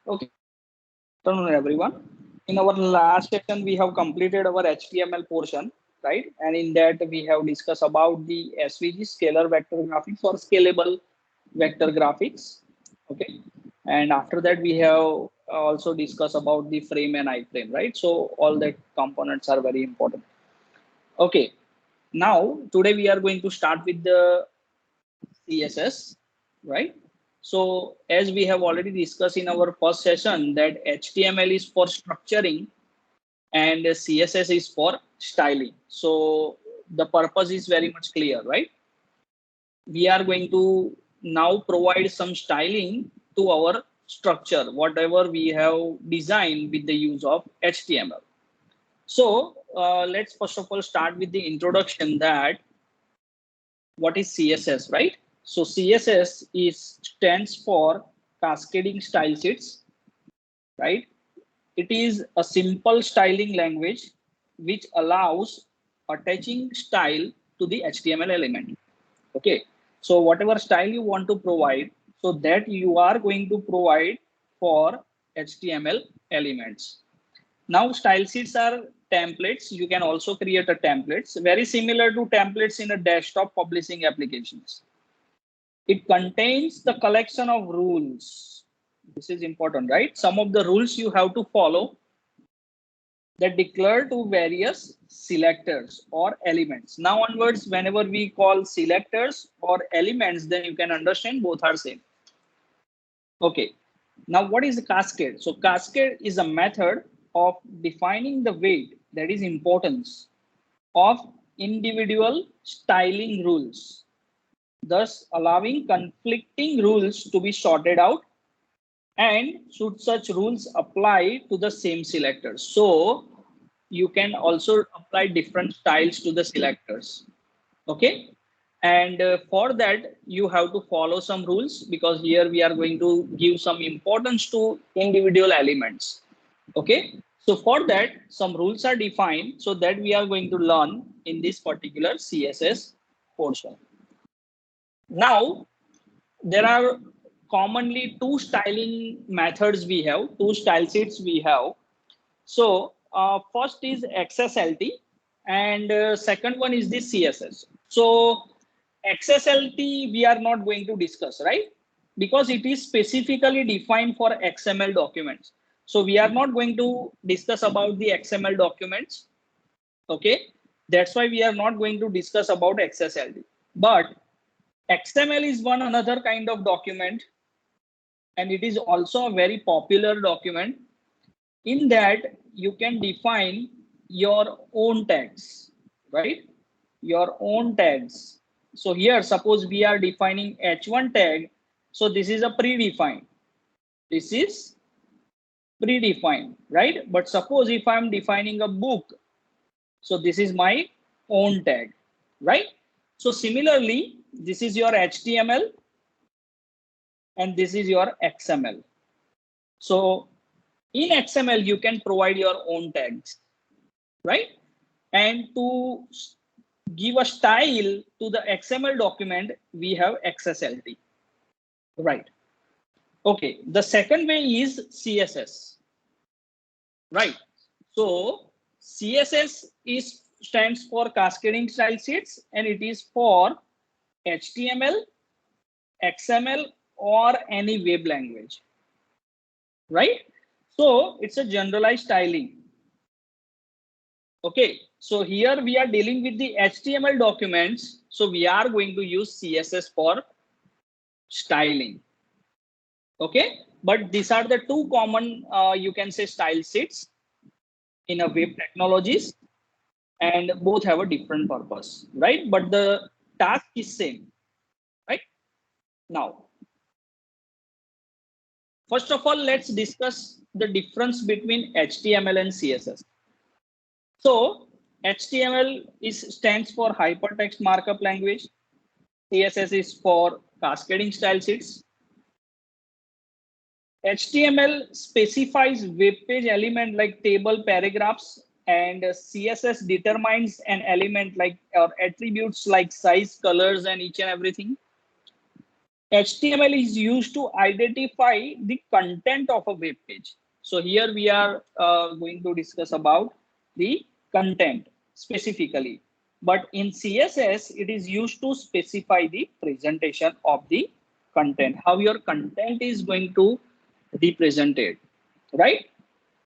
Okay, afternoon everyone. In our last session, we have completed our HTML portion, right? And in that, we have discussed about the SVG scalar vector graphics or scalable vector graphics. Okay, and after that, we have also discussed about the frame and iframe, right? So all the components are very important. Okay, now today we are going to start with the CSS, right? So as we have already discussed in our first session that HTML is for structuring and CSS is for styling. So the purpose is very much clear, right? We are going to now provide some styling to our structure, whatever we have designed with the use of HTML. So let's first of all start with the introduction that what is CSS, right? So CSS is stands for cascading style sheets, right? It is a simple styling language which allows attaching style to the HTML element. Okay, so whatever style you want to provide, so that you are going to provide for HTML elements. Now style sheets are templates. You can also create a templates very similar to templates in a desktop publishing applications. It contains the collection of rules. This is important, right? Some of the rules you have to follow that declare to various selectors or elements. Now onwards, whenever we call selectors or elements, then you can understand both are same. Okay. Now what is a cascade? So cascade is a method of defining the weight, that is importance, of individual styling rules, thus allowing conflicting rules to be sorted out and should such rules apply to the same selectors. So you can also apply different styles to the selectors. Okay. And for that, you have to follow some rules because here we are going to give some importance to individual elements. Okay. So for that, some rules are defined so that we are going to learn in this particular CSS portion. Now, there are commonly two styling methods we have, two style sheets we have. So first is XSLT and second one is the CSS. So XSLT we are not going to discuss, right? Because it is specifically defined for XML documents. So we are not going to discuss about the XML documents. Okay. That's why we are not going to discuss about XSLT. But XML is one another kind of document, and it is also a very popular document. In that, you can define your own tags, right? Your own tags. So here, suppose we are defining H1 tag. So this is a predefined. This is predefined, right? But suppose if I'm defining a book, so this is my own tag, right? So similarly, this is your HTML and this is your XML. So in XML, you can provide your own tags, right? And to give a style to the XML document, we have XSLT, right? Okay, the second way is CSS, right? So CSS is stands for cascading style sheets and it is for HTML, XML, or any web language, right? So it's a generalized styling. Okay, so here we are dealing with the HTML documents. So we are going to use CSS for styling. Okay, but these are the two common, you can say, style sheets in a web technologies, and both have a different purpose, right? But the task is same, right? Now, first of all, let's discuss the difference between HTML and CSS. So HTML stands for hypertext markup language. CSS is for cascading style sheets. HTML specifies web page element like table, paragraphs, and CSS determines an element like or attributes like size, colors, and each and everything. HTML is used to identify the content of a web page. So here we are going to discuss about the content specifically. But in CSS, it is used to specify the presentation of the content, how your content is going to be presented, right?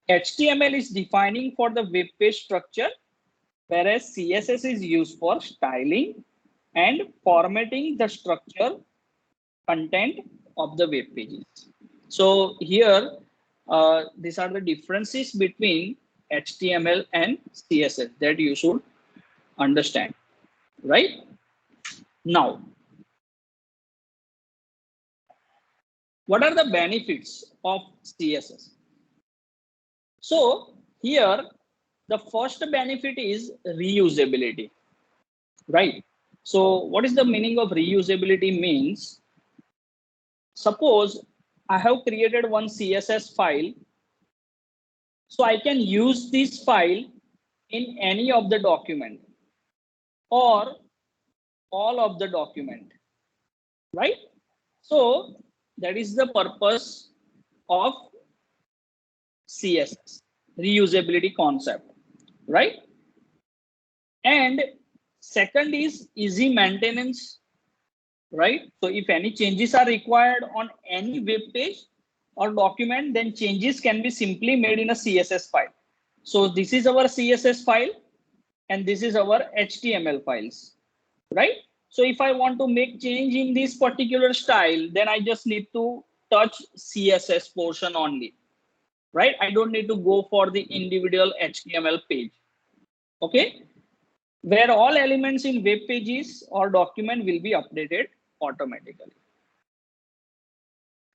HTML is defining for the web page structure, whereas CSS is used for styling and formatting the structure content of the web pages. So here, these are the differences between HTML and CSS that you should understand, right? Now, what are the benefits of CSS? So here, the first benefit is reusability, right? So what is the meaning of reusability means? Suppose I have created one CSS file, so I can use this file in any of the document or all of the document, right? So that is the purpose of CSS, reusability concept, right? And second is easy maintenance, right? So if any changes are required on any web page or document, then changes can be simply made in a CSS file. So this is our CSS file and this is our HTML files, right? So if I want to make change in this particular style, then I just need to touch CSS portion only, right? I don't need to go for the individual HTML page, okay? Where all elements in web pages or document will be updated automatically.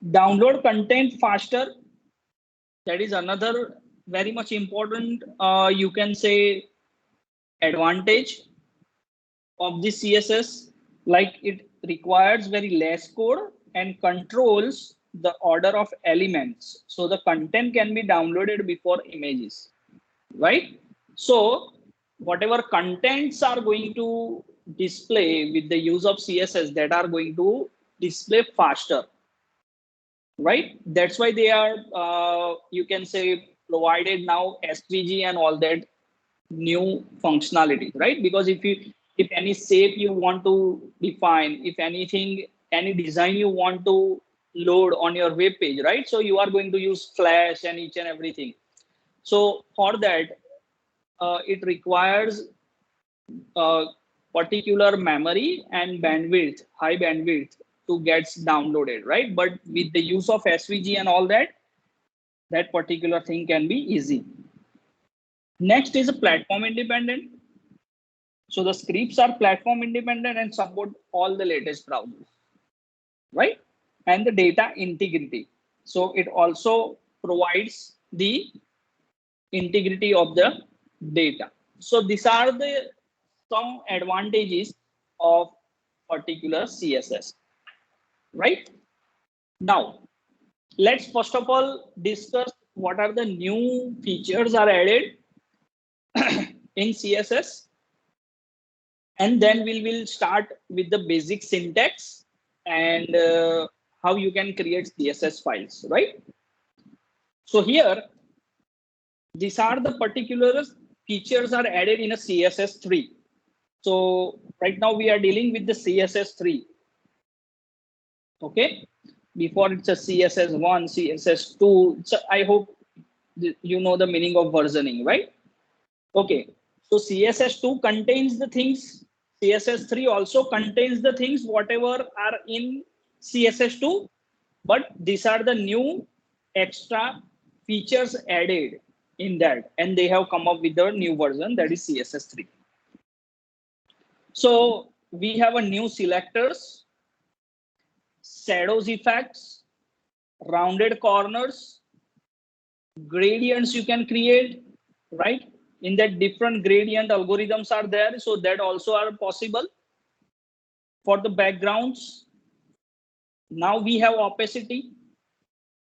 Download content faster. That is another very much important, you can say, advantage of the CSS. Like it requires very less code and controls the order of elements. So the content can be downloaded before images, right? So whatever contents are going to display with the use of CSS, that are going to display faster, right? That's why they are, you can say, provided now SVG and all that new functionality, right? Because if any shape you want to define, if anything, any design you want to load on your web page, right? So you are going to use Flash and each and everything. So for that, it requires particular memory and bandwidth, high bandwidth to get downloaded, right? But with the use of SVG and all that, that particular thing can be easy. Next is a platform independent. So the scripts are platform independent and support all the latest browsers, right? And the data integrity. So it also provides the integrity of the data. So these are the some advantages of particular CSS, right? Now, let's first of all discuss what are the new features are added in CSS. And then we will start with the basic syntax and how you can create CSS files, right? So here, these are the particular features are added in a CSS 3. So right now we are dealing with the CSS 3. Okay, before it's a CSS 1, CSS 2. So I hope you know the meaning of versioning, right? Okay, so CSS 2 contains the things. CSS 3 also contains the things whatever are in CSS 2, but these are the new extra features added in that, and they have come up with the new version, that is CSS 3. So we have a new selectors, shadows effects, rounded corners, gradients you can create, right? In that different gradient algorithms are there, so that also are possible. For the backgrounds, now we have opacity,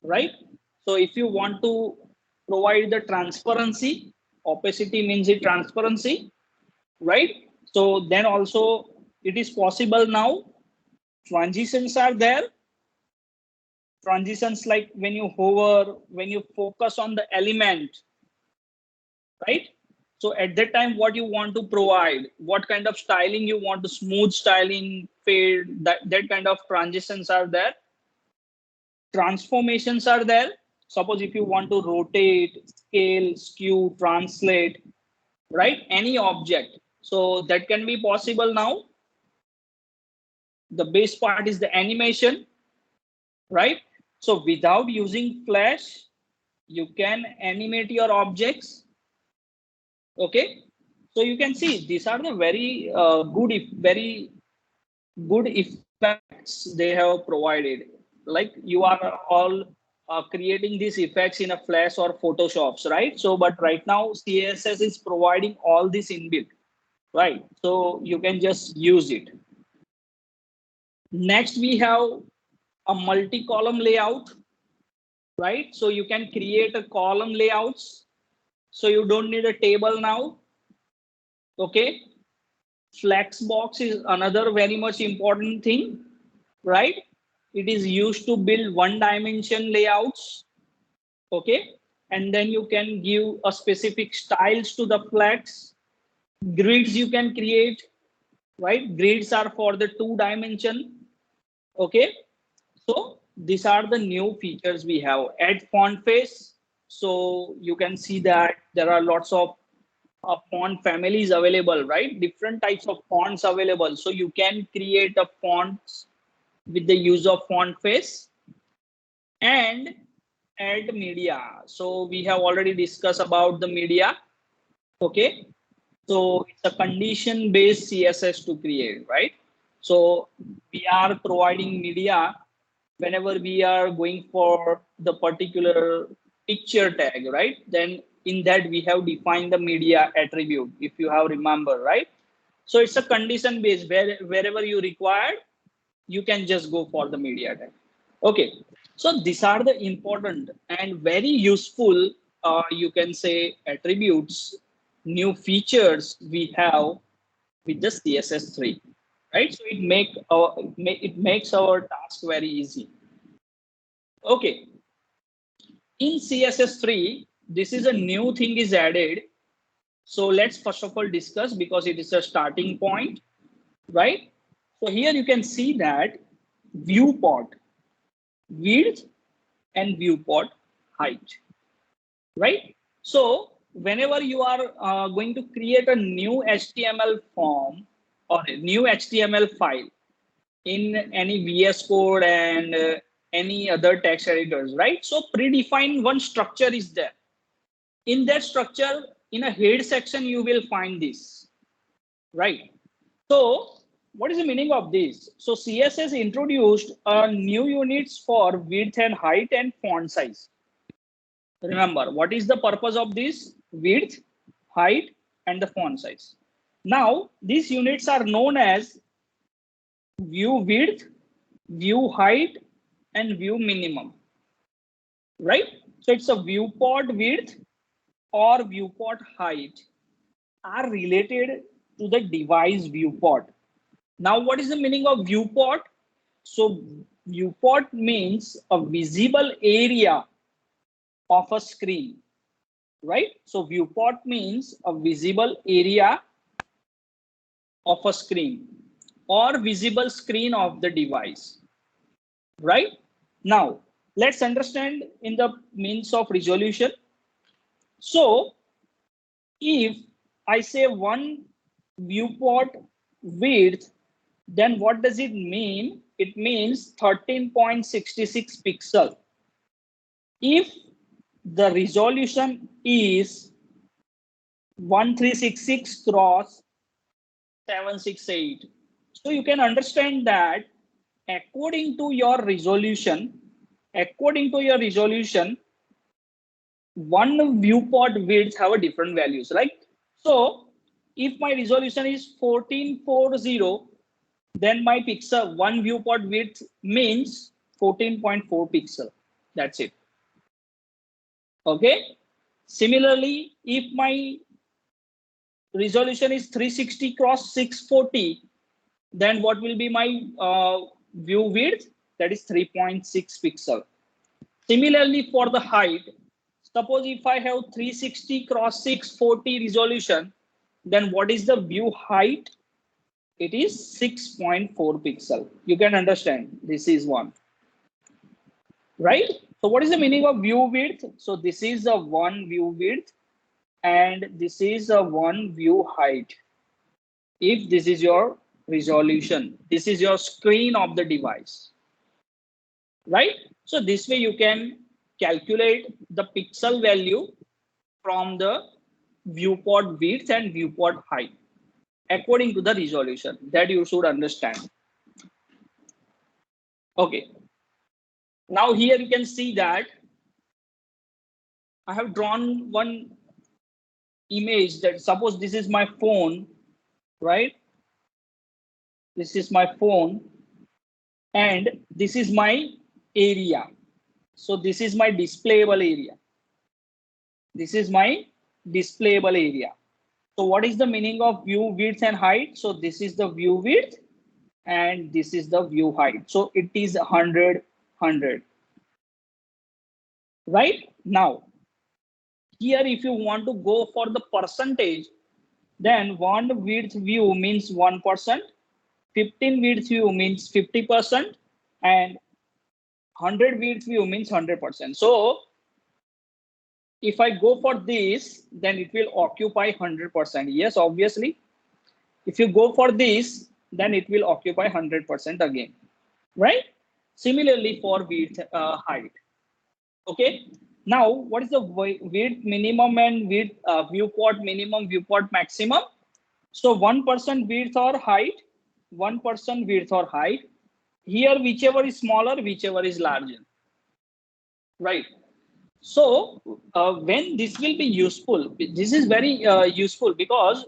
right? So if you want to provide the transparency, opacity means the transparency, right? So then also it is possible now Transitions are there. Transitions like when you hover, when you focus on the element, right? So at that time, what you want to provide, what kind of styling you want to, smooth styling, fade, that kind of transitions are there. Transformations are there. Suppose if you want to rotate, scale, skew, translate, right? Any object. So that can be possible now. The base part is the animation, right? So without using Flash, you can animate your objects. Okay. So you can see these are the very very good effects they have provided. Like you are all creating these effects in a Flash or Photoshops, right? So, but right now CSS is providing all this inbuilt, right? So you can just use it. Next, we have a multi-column layout, right? So you can create a column layouts. So you don't need a table now. Okay. Flexbox is another very much important thing, right? It is used to build one dimension layouts. Okay. And then you can give a specific styles to the flex. Grids you can create, right? Grids are for the 2 dimension. Okay. So these are the new features we have. Add font face. So you can see that there are lots of font families available, right? Different types of fonts available. So you can create a font with the use of font face. And add media. So we have already discussed about the media. Okay. So it's a condition based CSS to create, right? So we are providing media whenever we are going for the particular picture tag, right? Then in that we have defined the media attribute, if you have remember, right? So it's a condition based wherever you require, you can just go for the media tag. Okay. So these are the important and very useful, you can say, attributes, new features we have with the CSS3, right? So it makes our task very easy. Okay, in CSS3, this is a new thing is added. So let's first of all discuss because it is a starting point, right? So here you can see that viewport width and viewport height, right? So whenever you are going to create a new HTML form or a new HTML file in any VS Code and any other text editors, right? So predefined one structure is there. In that structure, in a head section, you will find this, right? So what is the meaning of this? So CSS introduced new units for width and height and font size. Remember, what is the purpose of this? Width, height, and the font size. Now, these units are known as view width, view height, and view minimum, right? So it's a viewport width or viewport height are related to the device viewport. Now, what is the meaning of viewport? So viewport means a visible area of a screen, right? So viewport means a visible area of a screen or visible screen of the device, right? Now, let's understand in the means of resolution. So if I say one viewport width, then what does it mean? It means 13.66 pixel. If the resolution is 1366 cross 768. So you can understand that according to your resolution, one viewport width have a different values, right? So if my resolution is 1440, then my pixel one viewport width means 14.4 pixel. That's it. Okay. Similarly, if my resolution is 360 cross 640, then what will be my view width, that is 3.6 pixel. Similarly, for the height, suppose if I have 360 cross 640 resolution, then what is the view height? It is 6.4 pixel. You can understand this is one, right? So what is the meaning of view width? So this is a one view width and this is a one view height. If this is your resolution, this is your screen of the device, right? So this way you can calculate the pixel value from the viewport width and viewport height according to the resolution. That you should understand. Okay. Now here you can see that I have drawn one image that suppose this is my phone, right? This is my phone and this is my area. So this is my displayable area. This is my displayable area. So what is the meaning of view width and height? So this is the view width and this is the view height. So it is 100, 100. Right? Now, here if you want to go for the percentage, then one width view means 1%, 15 width view means 50%, and 100 width view means 100%. So if I go for this, then it will occupy 100%. Yes, obviously. If you go for this, then it will occupy 100% again, right? Similarly for width height. Okay. Now, what is the width minimum and width viewport minimum, viewport maximum? So 1% width or height, 1% width or height. Here, whichever is smaller, whichever is larger, right? So when this will be useful, this is very useful because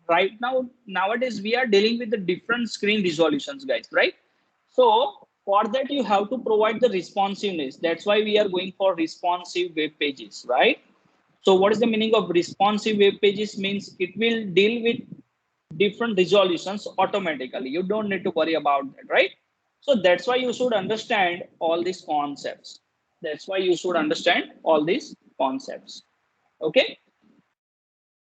right now, nowadays, we are dealing with the different screen resolutions, guys, right? So for that, you have to provide the responsiveness. That's why we are going for responsive web pages, right? So what is the meaning of responsive web pages? Means it will deal with different resolutions automatically. You don't need to worry about that, right? So that's why you should understand all these concepts. That's why you should understand all these concepts. Okay.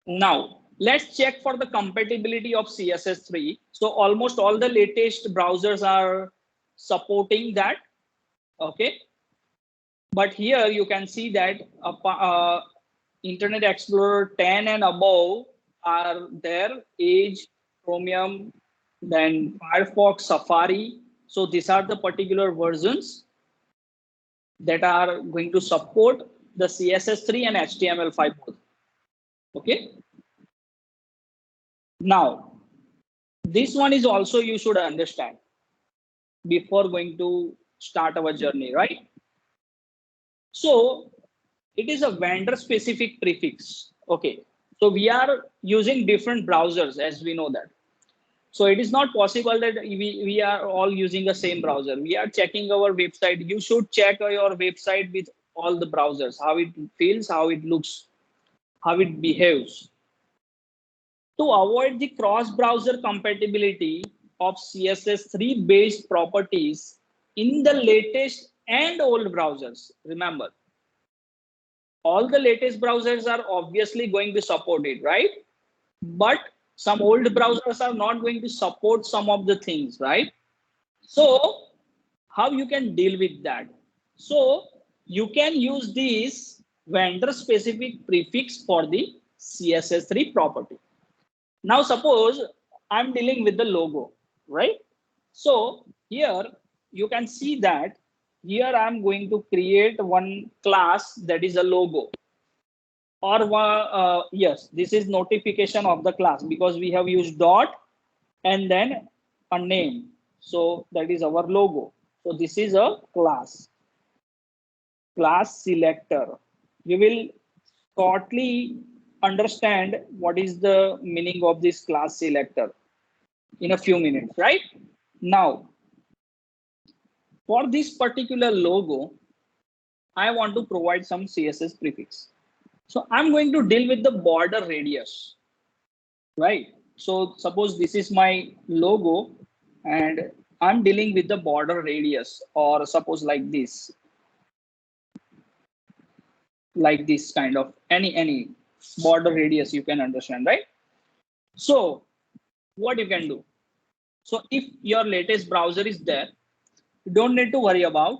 Now let's check for the compatibility of CSS3. So almost all the latest browsers are supporting that. Okay. But here you can see that Internet Explorer 10 and above are there, Edge, Chromium, then Firefox, Safari. So these are the particular versions that are going to support the CSS3 and HTML5 both. Okay. Now, this one is also you should understand before going to start our journey, right? So it is a vendor specific prefix. Okay. So we are using different browsers as we know that. So it is not possible that we are all using the same browser. We are checking our website. You should check your website with all the browsers, how it feels, how it looks, how it behaves. To avoid the cross-browser compatibility of CSS3 based properties in the latest and old browsers, remember, all the latest browsers are obviously going to support it, right? But some old browsers are not going to support some of the things, right? So how you can deal with that? So you can use this vendor specific prefix for the CSS3 property. Now suppose I'm dealing with the logo, right? So here you can see that here I'm going to create one class that is a logo. Or yes, this is notification of the class because we have used dot and then a name. So that is our logo. So this is a class selector. You will shortly understand what is the meaning of this class selector in a few minutes, right? Now, for this particular logo, I want to provide some CSS prefix. So I'm going to deal with the border radius, right? So suppose this is my logo and I'm dealing with the border radius, or suppose like this kind of any border radius, you can understand, right? So what you can do, so if your latest browser is there, you don't need to worry about,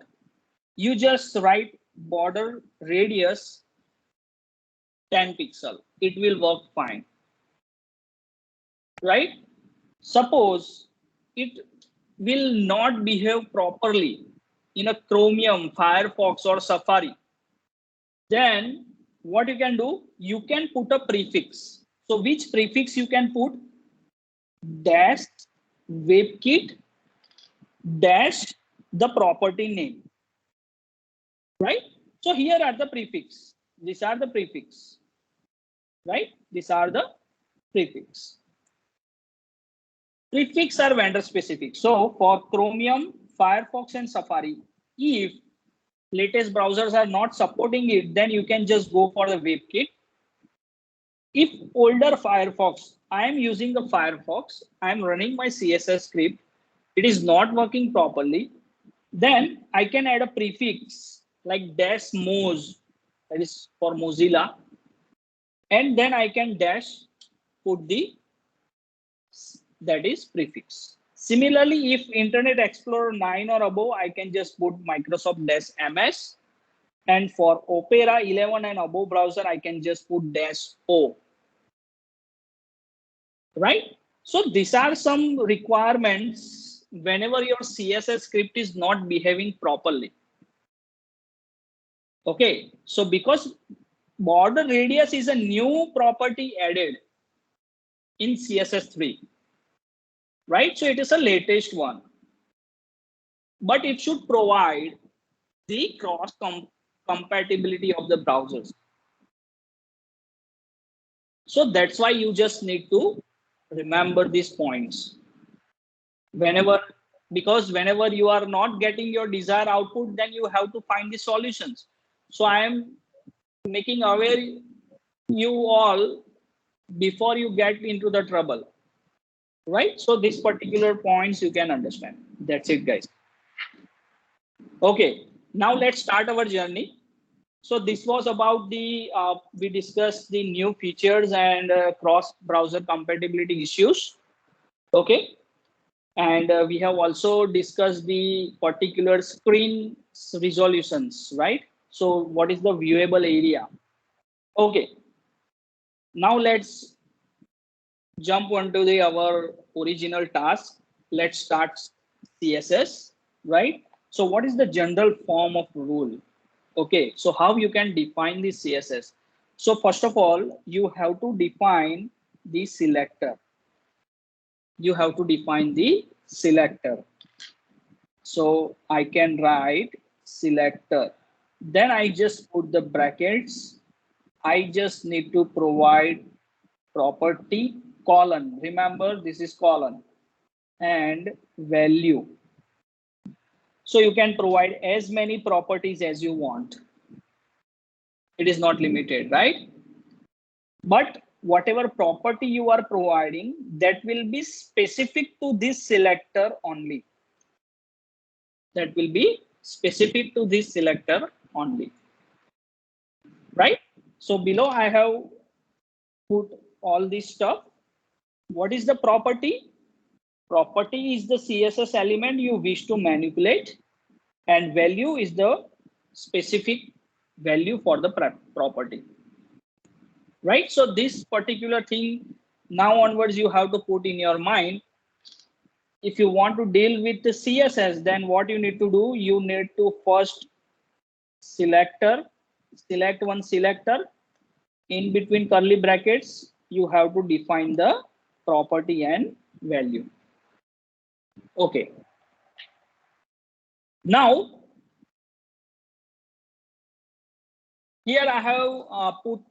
you just write border radius 10 pixel, it will work fine, right? Suppose it will not behave properly in a Chromium, Firefox or Safari, then what you can do, you can put a prefix. So which prefix you can put? Dash WebKit dash the property name, right? So here are the prefix. These are the prefix, right? These are the prefix. Prefix are vendor specific. So for Chromium, Firefox and Safari, if latest browsers are not supporting it, then you can just go for the WebKit. If older Firefox, I am using the Firefox, I am running my CSS script, it is not working properly, then I can add a prefix like dash Moz, that is for Mozilla, and then I can dash put the, that is prefix. Similarly, if Internet Explorer 9 or above, I can just put Microsoft dash MS, and for Opera 11 and above browser, I can just put dash O, right? So these are some requirements whenever your CSS script is not behaving properly. Okay, so because border radius is a new property added in CSS3, right? So it is a latest one, but it should provide the cross compatibility of the browsers. So that's why you just need to remember these points whenever, because whenever you are not getting your desired output, then you have to find the solutions. So I am making aware you all before you get into the trouble, right? So these particular points you can understand. That's it, guys. Okay, now let's start our journey. So this was about the, we discussed the new features and cross browser compatibility issues. Okay. And we have also discussed the particular screen resolutions, right? So what is the viewable area? Okay. Now let's jump onto the our original task. Let's start CSS, right? So what is the general form of rule? Okay, so how you can define the CSS? So first of all, you have to define the selector. You have to define the selector. So I can write selector. Then I just put the brackets. I just need to provide property colon. Remember, this is colon and value. So you can provide as many properties as you want. It is not limited, right? But whatever property you are providing, that will be specific to this selector only. That will be specific to this selector only, right? So below I have put all this stuff. What is the property? Property is the CSS element you wish to manipulate, and value is the specific value for the property, right? So this particular thing now onwards you have to put in your mind. If you want to deal with the CSS, then what you need to do, you need to first select one selector. In between curly brackets, you have to define the property and value. Okay. Now, here I have put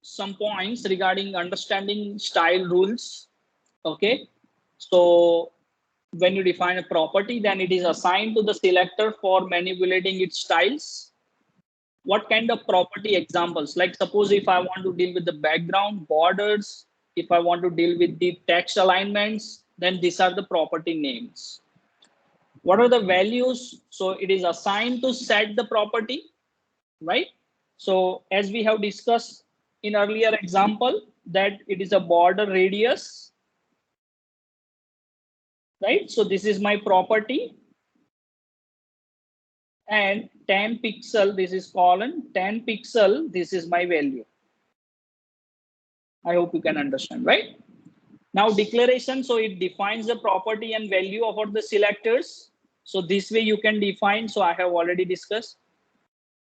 some points regarding understanding style rules. Okay. So when you define a property, then it is assigned to the selector for manipulating its styles. What kind of property examples? Like suppose if I want to deal with the background, borders, if I want to deal with the text alignments, then these are the property names. What are the values? So it is assigned to set the property, right? So as we have discussed in earlier example, that it is a border radius, right? So this is my property, and 10 pixel, this is colon, 10 pixel, this is my value. I hope you can understand, right? Now declaration, so it defines the property and value of the selectors. So this way you can define, so I have already discussed.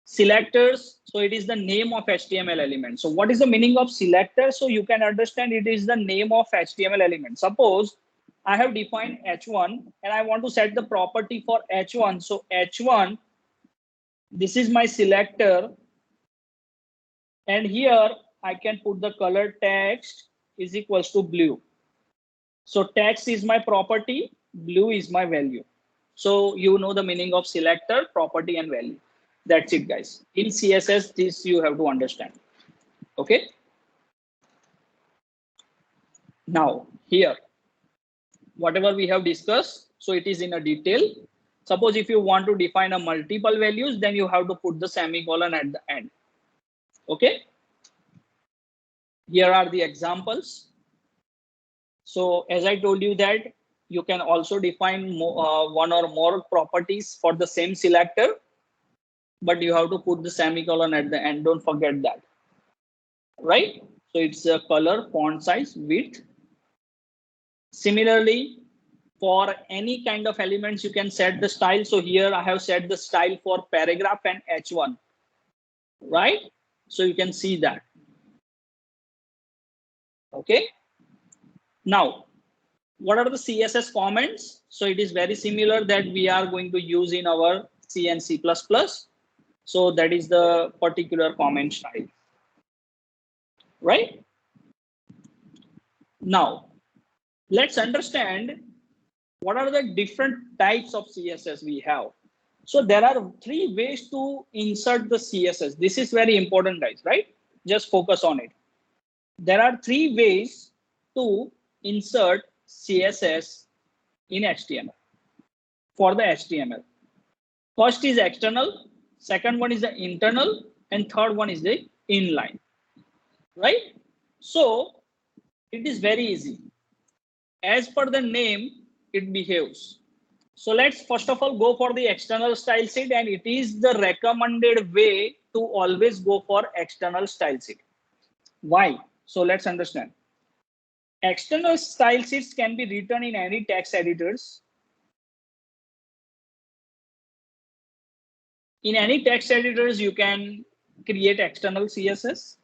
Selectors, so it is the name of HTML element. So what is the meaning of selector? So you can understand it is the name of HTML element. Suppose I have defined h1 and I want to set the property for h1. So h1, this is my selector, and here I can put the color text is equals to blue. So text is my property, blue is my value. So you know the meaning of selector, property, and value. That's it, guys. In CSS, this you have to understand. Okay. Now here, whatever we have discussed, so it is in a detail. Suppose if you want to define a multiple values, then you have to put the semicolon at the end. Okay. Here are the examples. So as I told you that you can also define one or more properties for the same selector, but you have to put the semicolon at the end. Don't forget that, right? So it's a color, font size, width. Similarly, for any kind of elements, you can set the style. So here I have set the style for paragraph and H1, right? So you can see that. Okay. Now, what are the CSS comments? So it is very similar that we are going to use in our C and C++. So that is the particular comment style, right? Now, let's understand what are the different types of CSS we have. So there are 3 ways to insert the CSS. This is very important, guys, right? Just focus on it. There are 3 ways to insert CSS in HTML for the HTML. First is external, second one is the internal, and third one is the inline, right? So it is very easy. As per the name, it behaves. So let's first of all go for the external style sheet, and it is the recommended way to always go for external style sheet. Why? So let's understand. External style sheets can be written in any text editors. In any text editors, you can create external CSS.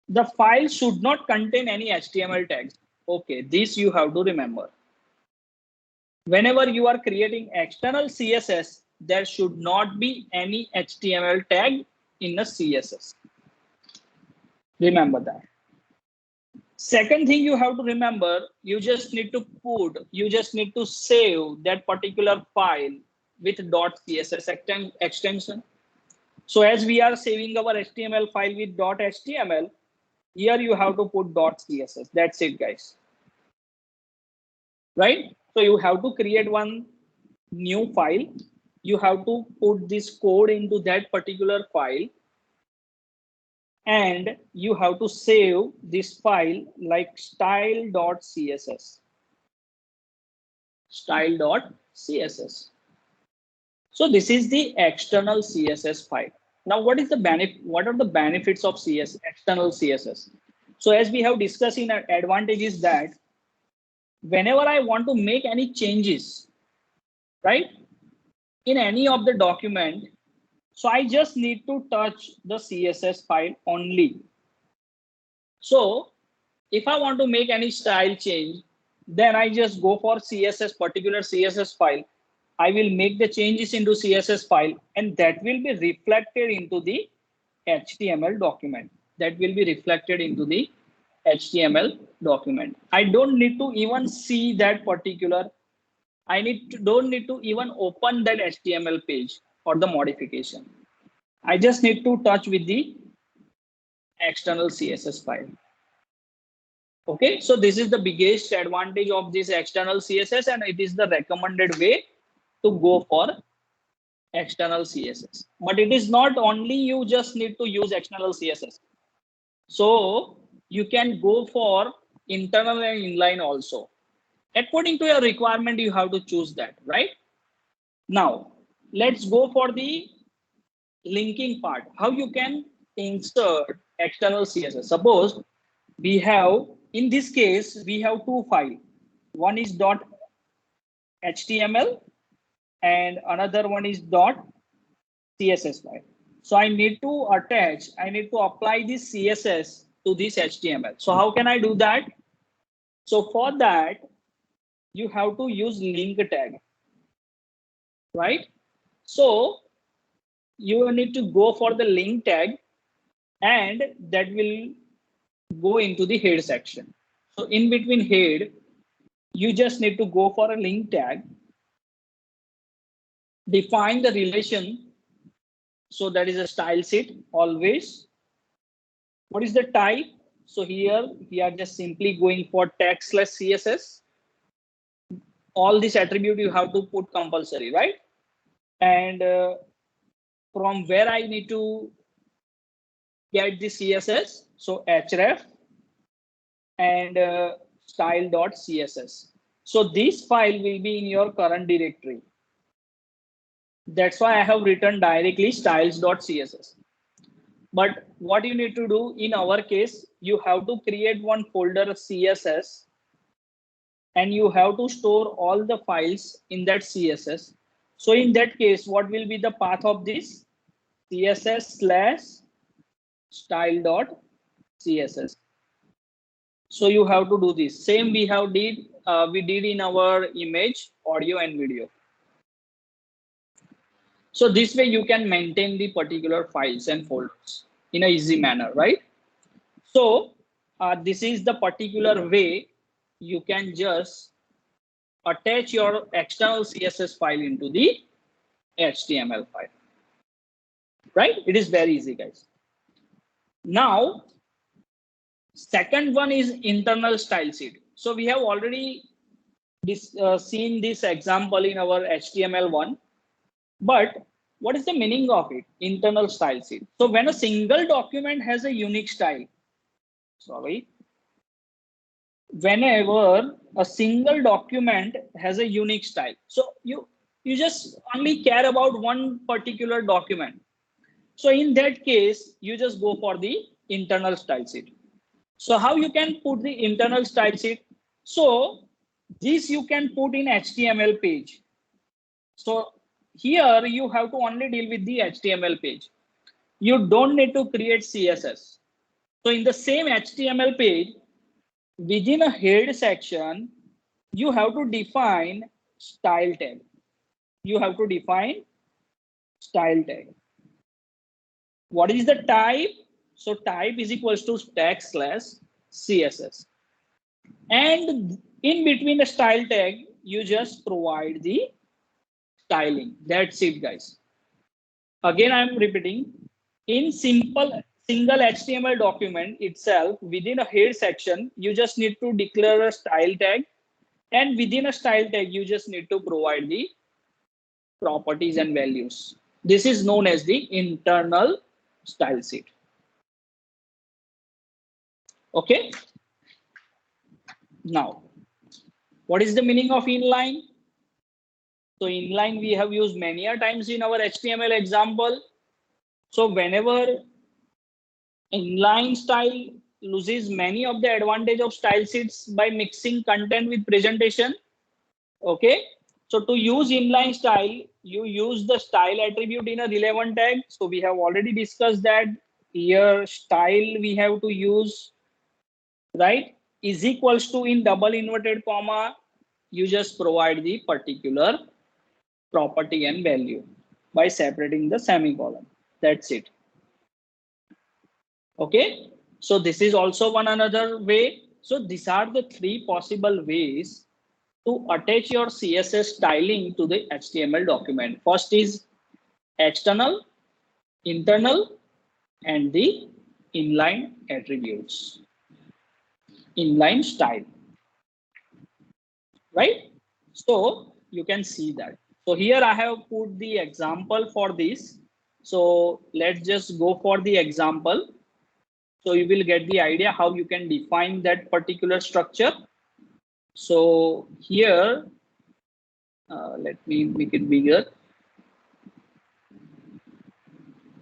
The file should not contain any HTML tags. Okay, this you have to remember. Whenever you are creating external CSS, there should not be any HTML tag in the CSS. Remember that. Second thing you have to remember, you just need to save that particular file with .css extension. So as we are saving our HTML file with .html, here you have to put .css. That's it, guys. Right? So you have to create one new file. You have to put this code into that particular file, and you have to save this file like style.css. Style.css. So this is the external CSS file. Now, what is the benefit? What are the benefits of external CSS? So as we have discussed in our advantages, that whenever I want to make any changes, right, in any of the document, so I just need to touch the CSS file only. So if I want to make any style change, then I just go for particular CSS file. I will make the changes into CSS file, and that will be reflected into the HTML document. That will be reflected into the HTML document. I don't need to even see that particular. Don't need to even open that HTML page or the modification. I just need to touch with the external CSS file. Okay, so this is the biggest advantage of this external CSS, and it is the recommended way to go for external CSS. But it is not only you just need to use external CSS. So you can go for internal and inline also. According to your requirement, you have to choose that, right? Now, let's go for the linking part. How you can insert external CSS. Suppose we have, in this case, we have two files. One is .html and another one is .css file. So I need to apply this CSS to this HTML. So how can I do that? So for that, you have to use link tag, right? So you need to go for the link tag, and that will go into the head section. So in between head, you just need to go for a link tag, define the relation. So that is a style sheet always. What is the type? So here we are just simply going for text/CSS. All this attribute you have to put compulsory, right? And from where I need to get the CSS, so href and style.css. So this file will be in your current directory. That's why I have written directly styles.css. But what you need to do in our case, you have to create one folder CSS, and you have to store all the files in that CSS. So in that case, what will be the path of this? CSS/style.css. So you have to do this. Same we did in our image, audio, and video. So this way you can maintain the particular files and folders in an easy manner, right? So this is the particular way you can just attach your external CSS file into the HTML file, right? It is very easy, guys. Now, second one is internal style sheet. So we have already seen this example in our HTML1, but what is the meaning of it? Internal style sheet. So when a single document has a unique style, whenever a single document has a unique style, so you just only care about one particular document. So in that case, you just go for the internal style sheet. So how you can put the internal style sheet? So this you can put in HTML page. So here you have to only deal with the HTML page. You don't need to create CSS. So in the same HTML page, within a head section, you have to define style tag. You have to define style tag. What is the type? So type is equals to text/CSS. And in between the style tag, you just provide the styling. That's it, guys. Again, I'm repeating. In single HTML document itself, within a head section, you just need to declare a style tag. And within a style tag, you just need to provide the properties and values. This is known as the internal style sheet. Okay. Now, what is the meaning of inline? So inline we have used many a times in our HTML example. So whenever inline style loses many of the advantage of style sheets by mixing content with presentation. Okay. So to use inline style, you use the style attribute in a relevant tag. So we have already discussed that here style we have to use, right, is equals to in double inverted comma. You just provide the particular property and value by separating the semicolon. That's it. Okay. So this is also one another way. So these are the three possible ways to attach your CSS styling to the HTML document. First is external, internal, and the inline attributes. inline style, right? So you can see that. So here I have put the example for this. So let's just go for the example. So you will get the idea how you can define that particular structure. So here, let me make it bigger.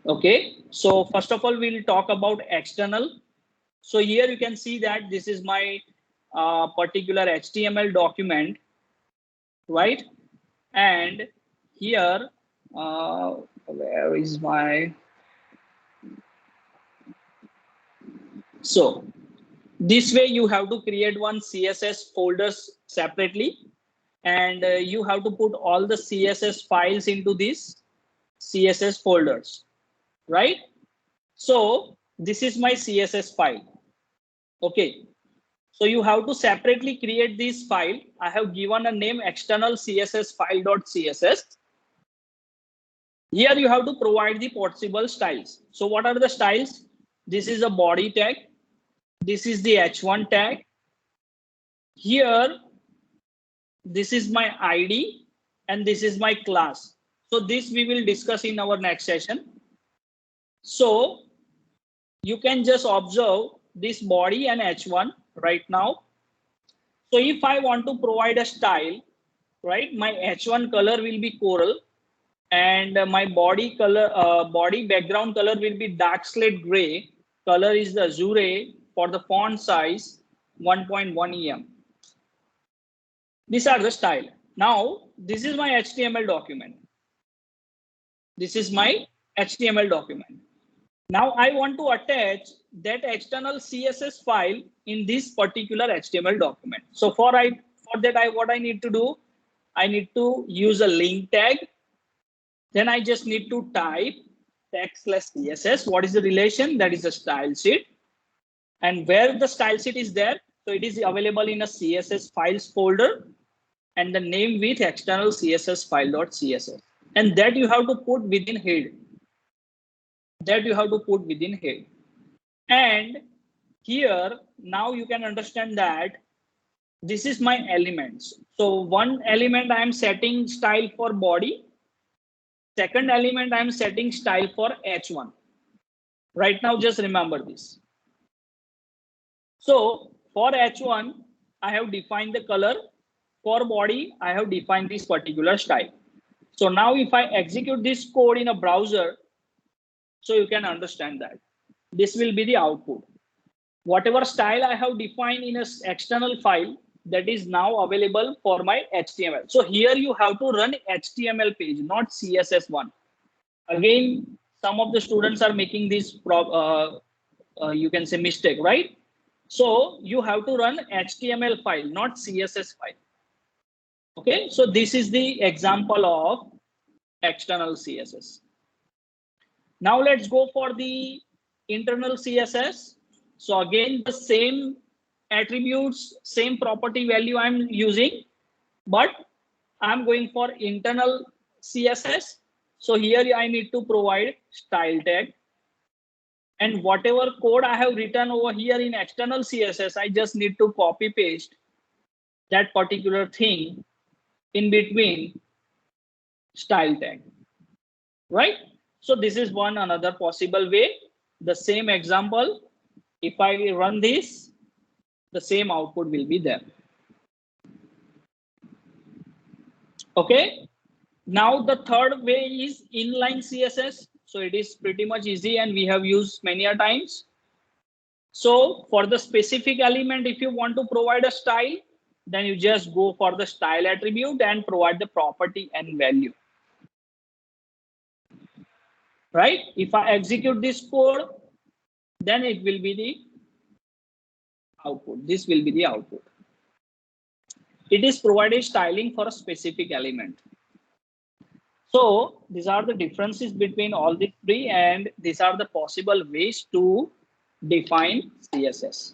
Okay, so first of all, we'll talk about external. So here you can see that this is my particular HTML document, right? And here, where is my, so this way you have to create one CSS folders separately, and you have to put all the CSS files into these CSS folders, right? So this is my CSS file. Okay, so you have to separately create this file. I have given a name external CSS file.css. Here you have to provide the possible styles. So what are the styles? This is a body tag. This is the h1 tag. Here, this is my ID and this is my class. So this we will discuss in our next session. So you can just observe this body and h1 right now. So if I want to provide a style, right, my h1 color will be coral, and my body color, body background color will be dark slate gray. Color is the azure. For the font size 1.1 em. These are the style. Now this is my HTML document. This is my HTML document. Now I want to attach that external CSS file in this particular HTML document. So for that what I need to do, I need to use a link tag. Then I just need to type text/CSS. What is the relation? That is a style sheet. And where the style sheet is there, so it is available in a CSS files folder, and the name with external CSS file.css. And that you have to put within head. That you have to put within head. And here, now you can understand that this is my elements. So one element I am setting style for body. Second element I am setting style for h1. Right now, just remember this. So for h1, I have defined the color. For body, I have defined this particular style. So now if I execute this code in a browser, so you can understand that this will be the output. Whatever style I have defined in an external file, that is now available for my HTML. So here you have to run HTML page, not CSS one. Again, some of the students are making this you can say mistake, right? So you have to run HTML file, not CSS file. Okay, so this is the example of external CSS. Now let's go for the internal CSS. So again, the same attributes, same property value I'm using, but I'm going for internal CSS. So here I need to provide style tag. And whatever code I have written over here in external CSS, I just need to copy paste that particular thing in between style tag, right? So this is one another possible way. The same example, if I run this, the same output will be there. Okay. Now the third way is inline CSS. So it is pretty much easy and we have used many a times. So for the specific element, if you want to provide a style, then you just go for the style attribute and provide the property and value. Right? If I execute this code, then it will be the output. This will be the output. It is provided styling for a specific element. So these are the differences between all the three, and these are the possible ways to define CSS.